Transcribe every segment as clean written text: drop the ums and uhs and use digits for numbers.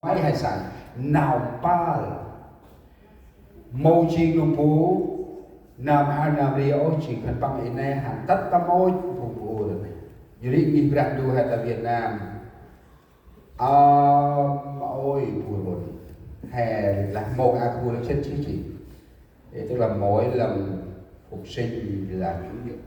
Mấy hai sản nào ba mô chi nụ bố nam ha nam ri ô chỉ khăn bằng in này hẳn tất tâm ôi phụ phụ rồi này dù đi nhìn rạc đu hay là Việt Nam ôi phụ rồi hè là một khu là chất chí chỉ tức là mỗi lần phục sinh là chủ nhật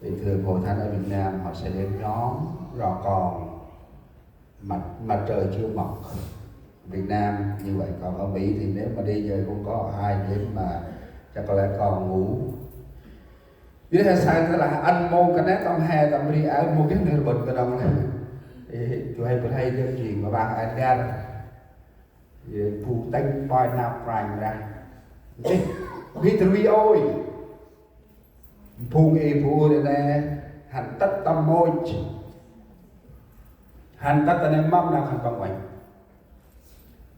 thì thường hội thánh ở Việt Nam họ sẽ đến nhóm rò còn mặt trời chưa mọc Việt Nam như vậy, còn ở Mỹ thì nếu mà đi về cũng có ai đến mà chắc có lẽ còn ngủ với hai sai tức là anh môn cái nét trong hè tầm đi ở một cái nửa bật cái đồng này thì tụi hay chương trình mà bạn anh ra phụ tinh boy nào prime ra Victory ơi phụ nghề phụ này hành tất tâm môi hành tất này mong nào hành bằng vậy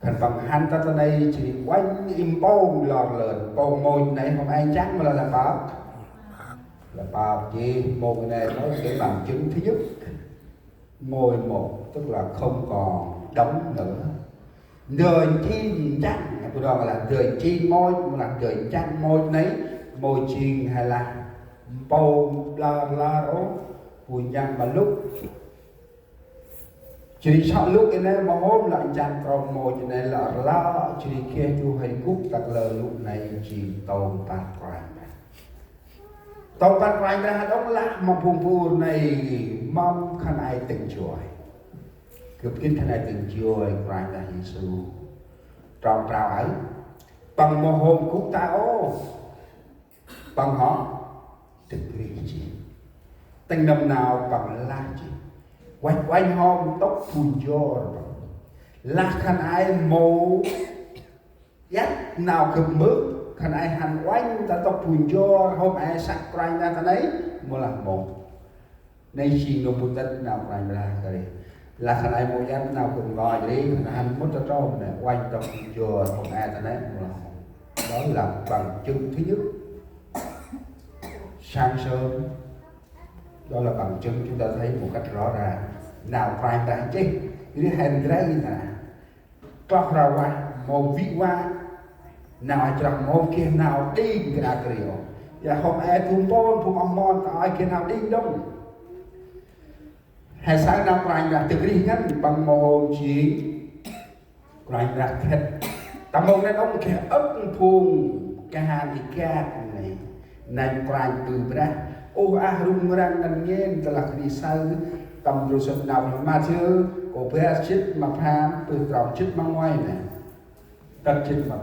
thành bằng hành tất này chỉ quanh im bông lọt lợn bông môi này không ai chắc mà là bảo chỉ một cái này nói cái bằng chứng thứ nhất môi một tức là không còn đóng nữa đời chi chắc tôi nói là đời chi môi là đời chắc môi nấy môi chi hay là bông la đó vui nhăn mà lúc chỉ sau lúc cái này mà hôm lại chăn trong môi cho nên là la chỉ kia chú hay cúc tặc lờ lúc này chỉ tôm bát quanh tôm bát quanh ra đó là mà phùng phù này mong khăn ai tình chuỗi cướp kín khăn ai tình chuỗi quanh ra Giêsu trong trào ấy bằng một hôm cúc ta ô bằng họ trực vì gì tình năm nào bằng la gì quanh hôm tóc phun gió là khăn ai mồ dắt nào cực mức khăn ai hành quanh ta tóc phun gió hôm ai sạc quanh ra ta đấy một là một nay chỉ nộp bút tất nào quanh ra cái là khăn ai mồ dắt nào cực gọi đi khăn hành mất cho trâu này quanh tóc phun gió hôm ai ta đấy một là một đó là bằng chứng thứ nhất sáng sớm đó là bằng chứng chúng ta thấy một cách rõ ràng nào phải tại chứ cái hành cái gì nè toát ra qua một vị qua nào ai chọn một kia nào đi cái nào kêu và hôm ai thùng bôn thùng ông mon ai kia nào đi đâu hay sáng nào phải là từ đi ngắn bằng một chỉ phải là thật tầm một này ông kia ấp thùng cái hàng thì ca này này phải từ ra ô rung rang năn nghe là cái sao tầm rồi sân nào mà chưa có bé chết mà phàm từ tròn chết mang ngoài này tất chết mà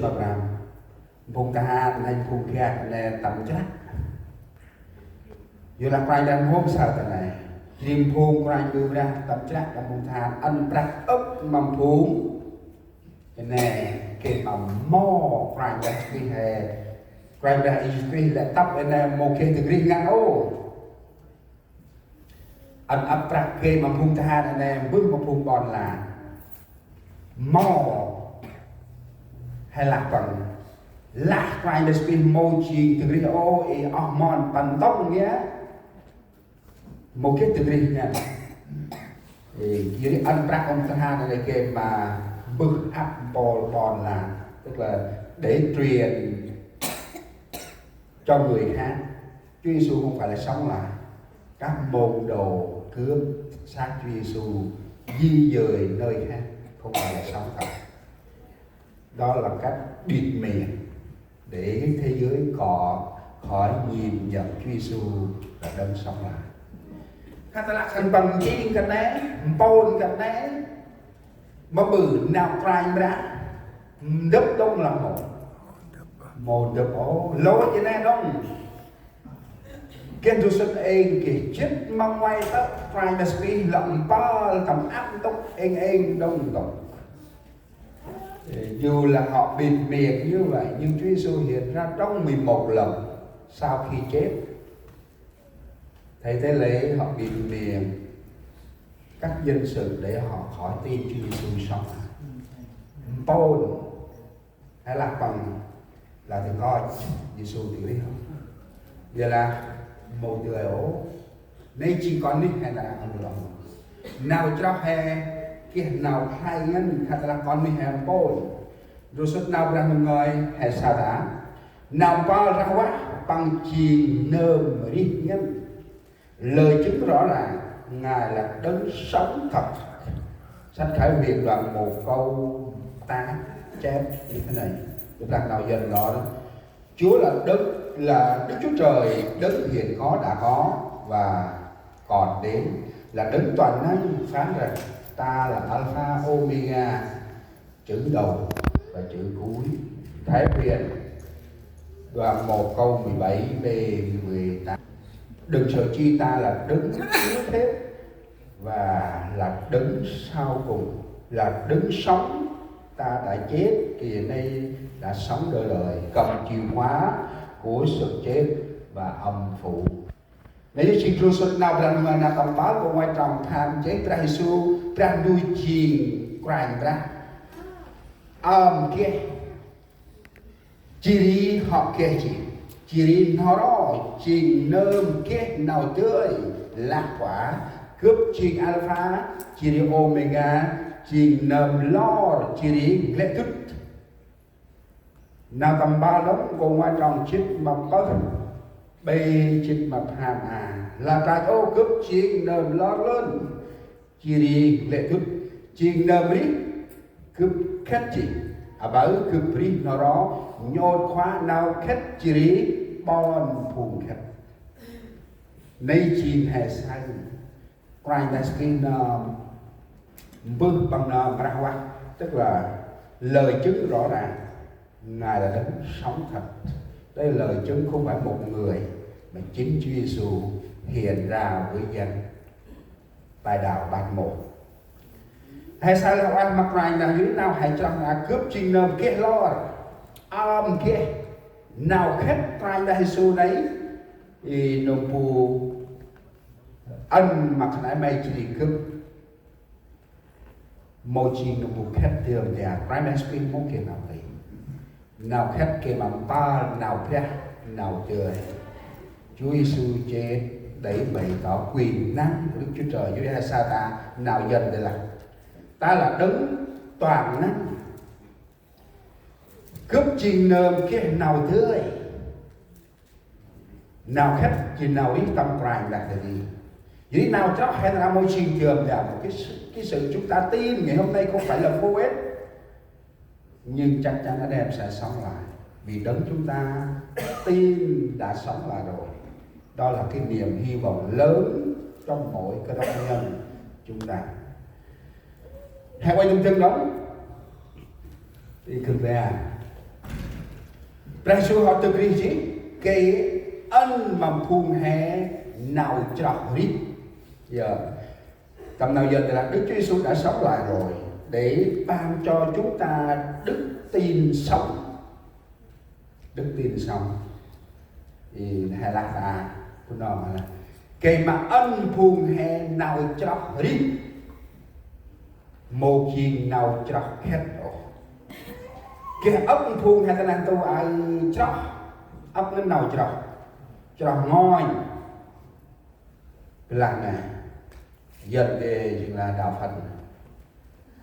vào vùng ta này vùng kia này tầm chắc như là quay đang hôm sau thế này riêng vùng quay đưa ra tầm chắc là vùng ta ăn bạc ấp mầm phúng cái này cái mầm mò quay ra cái hè quay ra cái là tóc cái này một cái từ riêng ngang ô anh ấp bạc cái mầm phúng ta này bước một vùng bòn là mò hay là bằng lạc quay để spin mochi từ riêng ô mòn bằng tóc nhé một cái từ riêng nha thì dưới ăn bạc ông ta này cái mà bước áp bòn là tức là để truyền cho người khác. Chúa Giêsu không phải là sống lại, các môn đồ cướp xác Chúa Giêsu di dời nơi khác, không phải là sống thật. Đó là cách bịt miệng để thế giới có khỏi nhìn nhận Chúa Giêsu là đấng sống lại. Các ta thành bằng chi cái này, bồn cái này mà bự nào prime ra đập đông là một đập ố lối cái này đông kiến thức sinh anh cái chết mong ngoài tất prime speed lậm ba tầm áp tốc anh đông tổng dù là họ bịt miệng như vậy nhưng Chúa Giêsu hiện ra trong 11 lần sau khi chết. Thầy thế lễ họ bịt miệng các dân sự để họ khỏi tin Chúa Giêsu sống. Paul hay là bằng là thì coi Giêsu thì biết không? Giờ là một người ổ nên chỉ có nít hay là ông lòng nào cho hè kia nào hai ngân thật là con mình hèm bôi rồi suốt nào ra người hay sao đã nào bao ra quá bằng chỉ nơm đi nhân lời chứng rõ ràng ngài là đấng sống thật. Sách Khải Huyền đoạn 1 câu 8 chép như thế này, chúng ta nào dần đó Chúa là Đức Chúa Trời, đấng hiện có đã có và còn đến, là đấng toàn năng phán rằng ta là Alpha Omega, chữ đầu và chữ cuối. Thái Huyền đoạn 1 câu 17 về 18. Đừng sợ chi, ta là đấng trước hết và là đấng sau cùng, là đấng sống, ta đã chết thì nay đã sống đời đời, cầm chìa khóa của sự chết và âm phủ. Nếu chỉ trú xuất nào rằng mà na tầm báo của ngoài trọng tham chế Pra Giêsu Pra đuôi chiền quanh ra kia chỉ đi họ kia chỉ đi nó đó chỉ nơm kia nào tươi lạc quả cướp chiền alpha chỉ đi omega chỉ nơm lo chỉ đi lệ thức nào tầm ba đống của ngoài trọng chích mà có bê chích mà hàm là tại ô cướp chiền nơm lo lớn chỉ đi lệ thức chỉ nơm đi cướp khét chỉ bảo cướp đi nó đó nhột khóa nào khét chỉ đi bon phùng khét nay chín hè sai quanh đại skin bước bằng ra hoa, tức là lời chứng rõ ràng ngài là đấng sống thật. Đây là lời chứng không phải một người mà chính Chúa Giêsu hiện ra với dân tại đảo Bạch Mộ. Hay sao là anh mặc rành là dưới nào hãy cho là cướp trình nơm kia lo kia nào khét rành là Giêsu đấy thì nông phù ân mặc nãy mày chỉ cướp một chi nông phù khét thường thì prime spin mong kia nào đấy nào khét kia mà ba nào phép nào trời Chúa Giêsu chết để bày tỏ quyền năng của Đức Chúa Trời với hai sa ta nào dần để là ta là đấng toàn năng cướp trình nơm kia nào tươi nào khét chỉ nào đi tâm prime đặt là gì vậy nào chắc hay là môi trường trường là một cái sự chúng ta tin ngày hôm nay không phải là vô ích nhưng chắc chắn anh em sẽ sống lại vì đấng chúng ta tin đã sống lại rồi. Đó là cái niềm hy vọng lớn trong mỗi cái đốc nhân chúng ta. Hãy quay lưng chân đóng đi cực về Giêsu họ từ cái gì cái ân mà phun hè nào trọc rít giờ tầm nào giờ là Đức Chúa Giêsu đã sống lại rồi để ban cho chúng ta đức tin sống thì hay là của nó là cái mà ân phun hè nào trọc rít một chuyện nào trọc hết rồi cái ốc phun hay là tu ai trọc ốc nó nào trọc ngôi là này dân thì là đạo Phật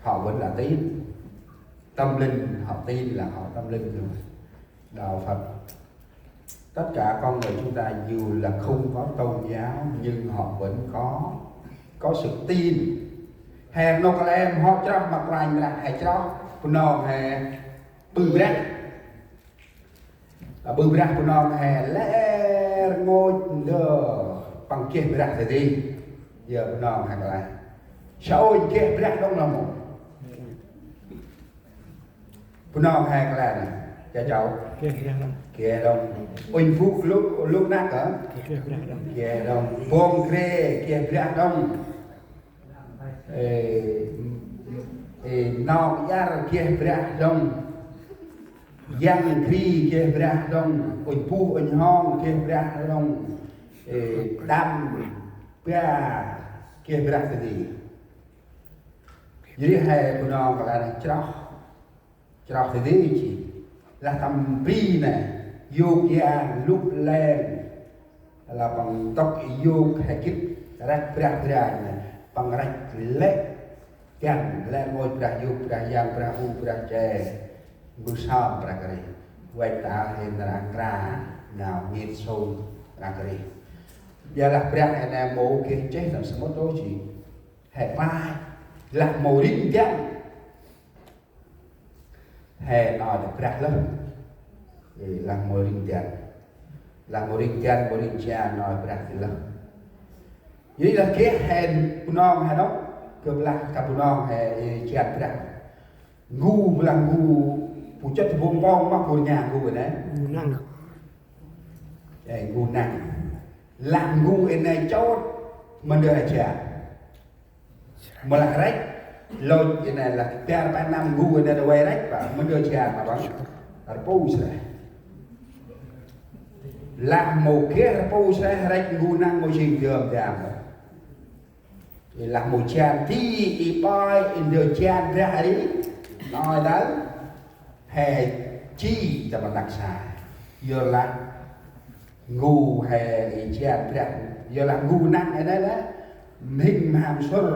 họ vẫn là tín tâm linh, họ tin là họ tâm linh rồi. Đạo Phật tất cả con người chúng ta dù là không có tôn giáo nhưng họ vẫn có sự tin. Hàng nô các em họ cho mặc lành là hay cho của nó hè bự ra của nó hè lẽ ngôi đờ bằng kia bự ra thì đi giờ của nó hay là sao kia bự ra đông là một của nó hay là này cho cháu kia đông ôi phúc lúc nát hả kia đông bông kê kia bự ra đông nó ra kia bra đông giang phi kia bra đông ôi pu ôi hong kia bra đông đam bra kia bra cái gì jadi hai của nó gọi là chọc thì gì chỉ là tầm pi này yoga lúc lên là bằng tóc yoga hay kít rác bra này bằng rạch lệ กันและมวยประยุกต์ประยางประอูประเจบุษามประกรีเวตาเห็นตรังกราหนาวมีดโซนประกรียาลักประแอนโมเกเจสัมสมุทโตจีแห่ปลายหลักโมริงยันแห่นอยประเลิศหลักโมริงยันหลักโมริงยันโมริงยันนอยประเลิศยี่หลักเกแห่ปุนองแห่นกเกือบหลักกับปุนองแห่เจียนประงูหลังงูผู้จัดวงบ้องมาปูญางูนะงูนั่งงูนั่งหลังงูเอ็นในโจดมันเดือดเจียมาละไรลอยเอ็นในหลักเปียร์ไปนำงูเอ็นในตัวไรป่ะมันเดือดเจียมาบ้างอะไรปูใช่หลังโมเกะอะไรปูใช่ไรงูนั่งโมชิงเดิมเดิมหลังโมเชียนที่อีปอยอินเดียเชียนเรื่องอะไรน้อยแล้วแห่จี้จะมารักษาเยอะละงูแห่เชียนเรื่องเยอะละงูนั่งไอ้นั่นแหละมิงมามสุร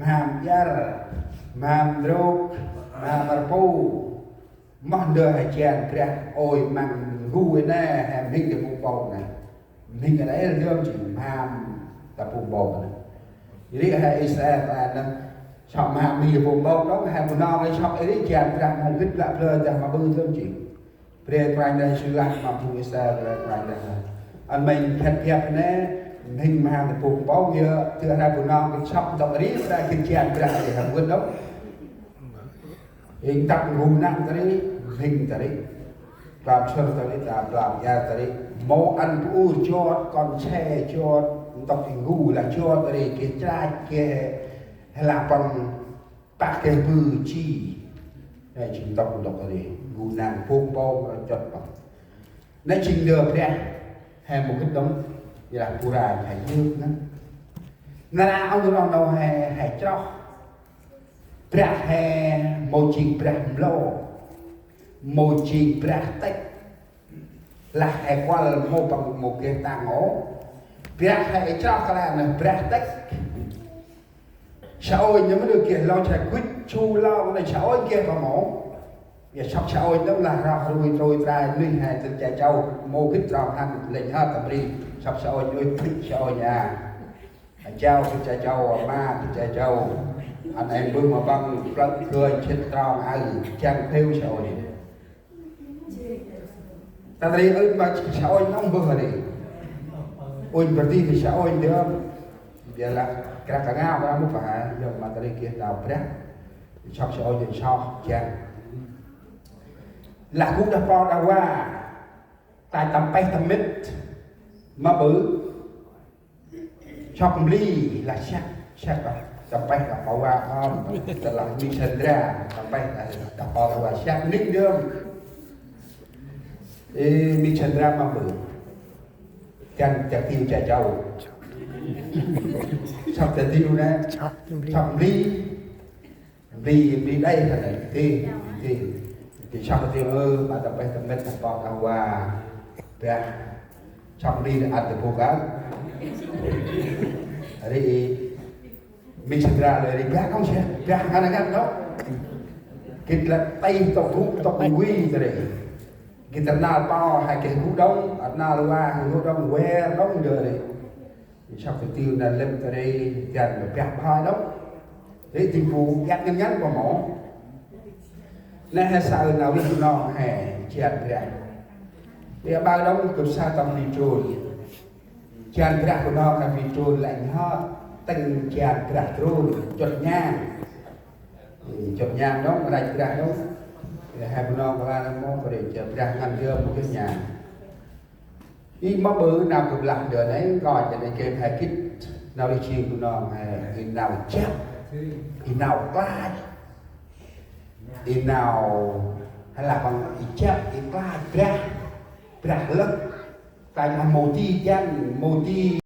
มามยาร์มามโรกมามปูมันเดือดเชียนเรื่องโอ้ยมันงูไอ้นั่นแห่มิงจะปูบอลนะมิงอะไรเรื่องจีมามแต่ปูบอลนะยี่ห้ออิสราเอลนั่นชอบมามีผมบอกน้องให้ผมน้องไอ้ชอบไอ้ที่แจกรังของพิษละเพลินจะมาบื้อเรื่องจริงเปลี่ยนแปลงในชีวิตมาพูดอิสราเอลแปลงได้อันไม่แค่เพียบแน่หิ้งมาแต่ผมบอกเยอะเพื่อให้ผมน้องไปชอบตรงนี้ได้กินแจกรังอะไรทำกันđóหิ้งตักงูนั่งตรงนี้หิ้งตรงนี้ปราบเชื่อตรงนี้ปราบยาตรงนี้โมอันผู้จอดก่อนแช่จอดต้องหิ้งงูละจอดตรงนี้เกจจ้าเกlà bằng bạc cái bự chi này chính tông đọc ở đây gù nàng phong bao chọn bằng này trình được đấy hay một cái đống là cù rài hay dương đó là ông nó đâu hay cho bạc hay một trình bạc lô một trình bạc tách là hay qua là một bằng một cái tàng ổ bạc hay cho cái là bạc tách cháu ơi nhớ mới được kìa lo chạy quýt chu lo cái này cháu ơi kia vào mổ giờ sắp cháu ơi đó là rồi ra linh hài từ chạy châu mô kích rào hành lệnh hết tập đi sắp cháu ơi nuôi thích cháu ơi nhà cháu từ chạy châu ma từ chạy châu anh em bưng mà băng lẫn cười chết rào ai chàng theo cháu ơi ta thấy ơi mà cháu ơi nó vừa đi ôi berarti thì cháu ơi nữa giờ là cái cả ngao đó muốn phải dùng mà tới kia đào bếp chọc cho ôi cho chàng là cũng đã po đã qua tại tầm bay tầm mít mà bự chọc ly là chắc rồi tầm bay là po qua không là làm đi sinh ra tầm bay là po đã qua chắc nít đương đi sinh ra mà bự chân chặt tiêu chạy trâu sắp tới tiêu nè sắp đi đây là này thì sắp tới tiêu mà tập bay tập mệt tập bò tàu qua ra sắp đi là ăn được cố gắng đi mình sẽ raเลยra không sẽ ra cái này đó kịch là tay tàu thú tàu quy rồi kita nào bao hai cái cú đông nào là cú đông que đông rồi sau khi tiêu là lên tới đây dành được gạt hai đó để tìm vụ gạt ngắn vào mỏ nên hay sao nào đi nó hè chèn ra thì bao đông cực xa tầm đi trôi chèn ra của nó là vì trôi lạnh ho tình chèn ra trôi chột nhang đó mà đánh ra đó hai của nó là nó có để chèn ra ngăn đưa một cái nhà đi mà bự nào cũng làm được đấy gọi cho nên game hai kít nào đi chiều của nó hay nào chết nào qua nào hay là bằng chết qua ra lắm tại là mồ ti